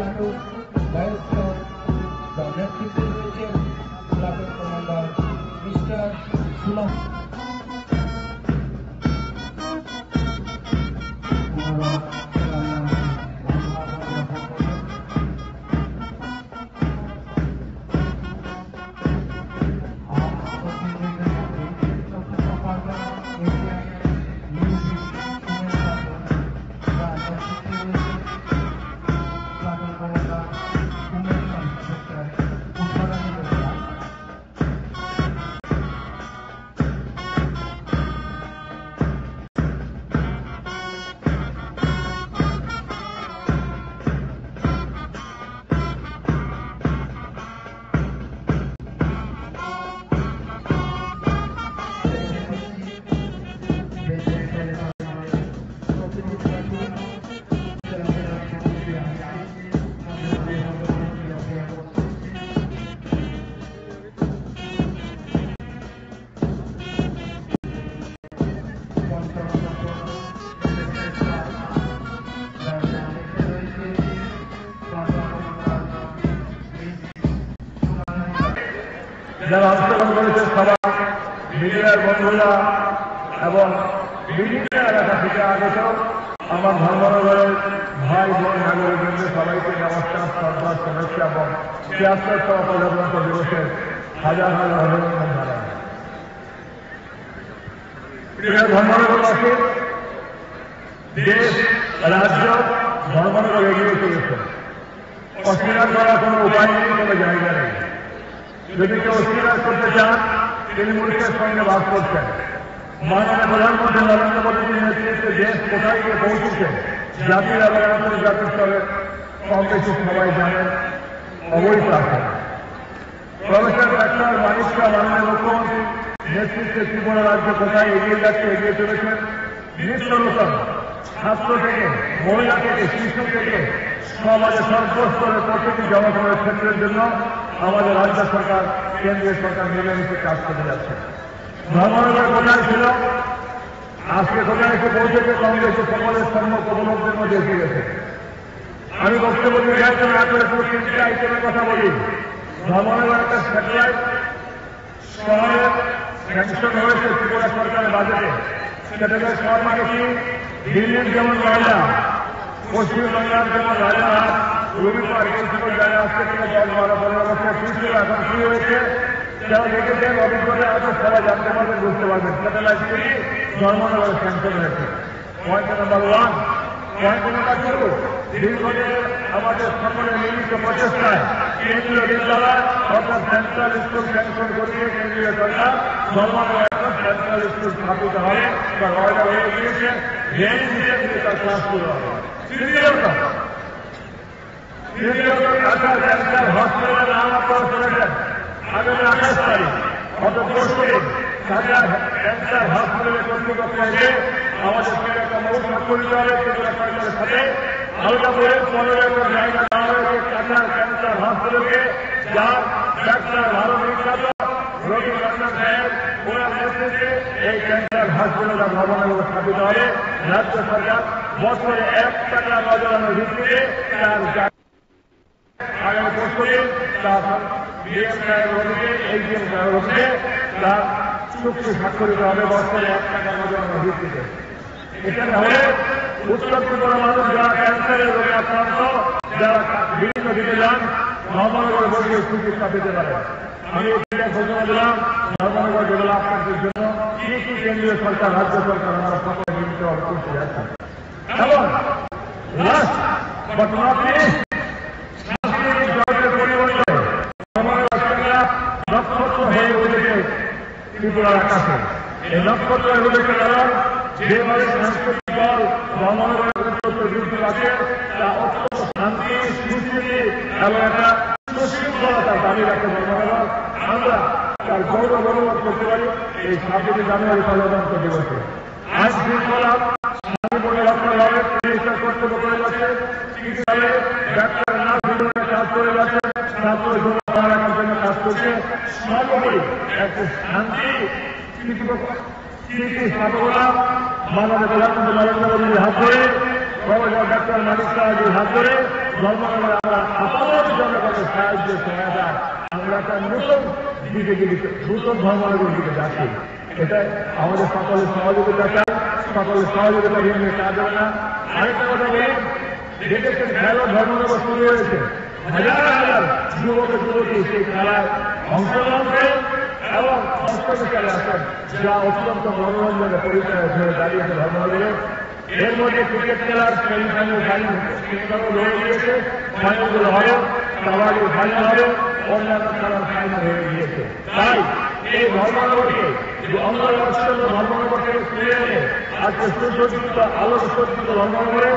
নাটক ডাইরেক্টর বা নেতৃত্বে রয়েছেন প্লাটুন কমান্ডার মিস্টার সুলভ। যারা অংশগ্রহণ করেছে সবাই, মিডিয়ার বন্ধুরা এবং বিভিন্ন এলাকা থেকে আগত আমার ধর্মনগরের ভাই বোন নাগরিকবৃন্দ সবাইকে নমস্কার, শ্রদ্ধা, শুভেচ্ছা এবং ৭৬তম প্রজাতন্ত্র দিবসের হাজার হাজার অভিনন্দন জানাই। প্রিয় ধর্মনগরবাসী, দেশ রাজ্য ধর্মনগর এগিয়ে চলেছে। অস্বীকার করার কোনো উপায় নেই, কোনো জায়গা নেই। যদি কেউ অস্বীকার করতে চান, তিনি মূর্খের সঙ্গে বাস করছেন। মাননীয় প্রধানমন্ত্রী নরেন্দ্র মোদীর নেতৃত্বে দেশ কোথায় গিয়ে পৌঁছেছে জাতির এবং আন্তর্জাতিক স্তরে কম বেশি সবাই জানেন, অবৈধ আছে। প্রফেসর ডাক্তার মানিক শাহ মাননীয় মুখ্যমন্ত্রী নেতৃত্বে ত্রিপুরা রাজ্য কোথায় এগিয়ে যাচ্ছে, এগিয়ে চলেছেন। নিত্য নূতন ছাত্র থেকে, মহিলা থেকে, শিশু থেকে সমাজের সর্বস্তরের প্রতিটি জনগণের ক্ষেত্রের জন্য আমাদের রাজ্য সরকার, কেন্দ্রীয় সরকার মিলেমিশে কাজ করে যাচ্ছে। ধর্মনগর কোথায় ছিল, আজকে কোথায় এসে পৌঁছেছে, কংগ্রেসে সকলের সম্মুখ উপলব্ধির মধ্যে এসে গেছে। আমি বক্তব্য নির্ধারণ না করে পুরো ৩টি আইটেমের কথা বলি। ধর্মনগর একটা স্যাটেলাইট শহরে স্যাংশন হয়েছে ত্রিপুরা সরকারের বাজেটে। স্যাটেলাইট শহর মানে কি? দিল্লির যেমন নয়ডা, পশ্চিমবাংলার যেমন রাজারহাট, রবিবার এই সকল জায়গায় আসতে থেকে ১০-১২-১৫ বছর ফ্রি ছিল, এখন ফ্রি হয়েছে। যারা দেখেছেন অভিজ্ঞতা হয়তো সবাই জানতে পারবেন, বুঝতে পারবেন স্যাটেলাইটগুলি ধর্মনগরে স্যাংশন হয়েছে। Point number 1। পয়েন্ট নাম্বার 2, দীর্ঘদিনের আমাদের সকলের মিলিত প্রচেষ্টায় কেন্দ্রীয় বিদ্যালয় অর্থাৎ সেন্ট্রাল স্কুল স্যাংশন করিয়ে কেন্দ্রীয় সরকার ধর্মনগর সেন্ট্রাল স্কুল স্থাপিত হবে বা অর্ডার হয়ে গিয়েছে। জেন হিসেবে তার ক্লাস শুরু হবে। তৃতীয়ত ঢাকা ক্যান্সার হসপিটালের নাম আপনারা শুনেছেন। আগামী ২৮ তারিখ অর্থাৎ পরশুদিন ঢাকা ক্যান্সার হসপিটালের কর্তৃপক্ষ এসে আমাদের সঙ্গে একটা মৌন স্বাক্ষরিত হবে ত্রিপুরা সরকারের সাথে। আলতাপুরে ১৫ একর জায়গা দেওয়া হয়েছে ঢাকা ক্যান্সার হসপিটালকে, যার ডাক্তার ভারত বিখ্যাত রবি রঞ্জন সাহেব ওনার নেতৃত্বে এই ক্যান্সার হসপিটালটা ধর্মনগরে স্থাপিত হবে। রাজ্য সরকার বছরে ১ টাকা নজরানোর ভিত্তিতে তার আগামী পরশুদিন তার ডিএম সাহেব অভিযোগে, এইচডিএম সাহেব অভিযোগে তার চুক্তি স্বাক্ষরিত হবে বছরে ১ টাকা নজরানোর ভিত্তিতে। এখানে হলে উত্তর ত্রিপুরা মানুষ যারা ক্যান্সারের রোগে আক্রান্ত, যারা বিভিন্ন দিকে যান, ধর্মনগর বসে চিকিৎসা পেতে পারে। আমি এটা ঘোষণা দিলাম ধর্মনগর ডেভেলপমেন্টের জন্য কি কি কেন্দ্রীয় সরকার, রাজ্য সরকার আমরা সকলে মিলিত করতে যাচ্ছি। এবং লাস্ট বাট নট লিস্ট, সাংস্কৃতিক জগতের পরিবর্তে নক্ষত্র হয়ে উঠেছে ত্রিপুরার আকাশে। এই নক্ষত্র হয়ে উঠেছে কারণ যেভাবে সাংস্কৃতিক দল ধর্মনগরের বৃদ্ধি পাচ্ছে তা অত্যন্ত শান্তি, সুস্থিতি এবং একটা সুশৃঙ্খলতার দাবি রাখে ধর্মনগর। আমরা তার গৌরব অনুভব করতে পারি এই ২৭ জানুয়ারি প্রজাতন্ত্র দিবসে। আইন শৃঙ্খলা শান্তিপূর্ণ রক্ষা হবে, পুলিশের কর্তব্য করে যাচ্ছে, চিকিৎসালয়ে ডাক্তার নার্স কাজ করে যাচ্ছে, ছাত্র যুবকরা জন্য কাজ করছে। সর্বোপরি একটা শান্তি স্থাপনা মাননীয় প্রধানমন্ত্রী নরেন্দ্র মোদীর হাত ধরে, প্রফেসর ডাক্তার মানিক শাহজির হাত ধরে ধর্মনগরে আমরা সাধারণ জনগণের সাহায্য সহায়তা আমরা একটা নতুন দিকে নতুন ধর্মনগরের দিকে যাচ্ছি। এটা আমাদের সকলের সহযোগিতা চাই, সকলের সহযোগিতা নিয়ে কাজ হবে না। আরেকটা কথা বলি, দেখেছেন খেলা ধর্মনগর শুরু হয়েছে, হাজার হাজার যুবক যুবতী সেই খেলায় অংশগ্রহণ করে এবং হস্তবিচারে আসেন, যা অত্যন্ত মনোরঞ্জনের পরিচয় হয়ে দাঁড়িয়েছে ধর্মনগরে। এর মধ্যে ক্রিকেট খেলার সেমিফাইনাল ফাইনাল হয়ে গিয়েছে, ফাইনালগুলো হবে, কাবাডির ফাইনাল হবে, অন্যান্য খেলার ফাইনাল হয়ে গিয়েছে। তাই এই ধর্মনগরকে অঙ্গরাষ্ট্র ধর্মনগর থেকে ফিরে এনে আজকে সুসজ্জিত আলোকসজ্জিত ধর্মনগরে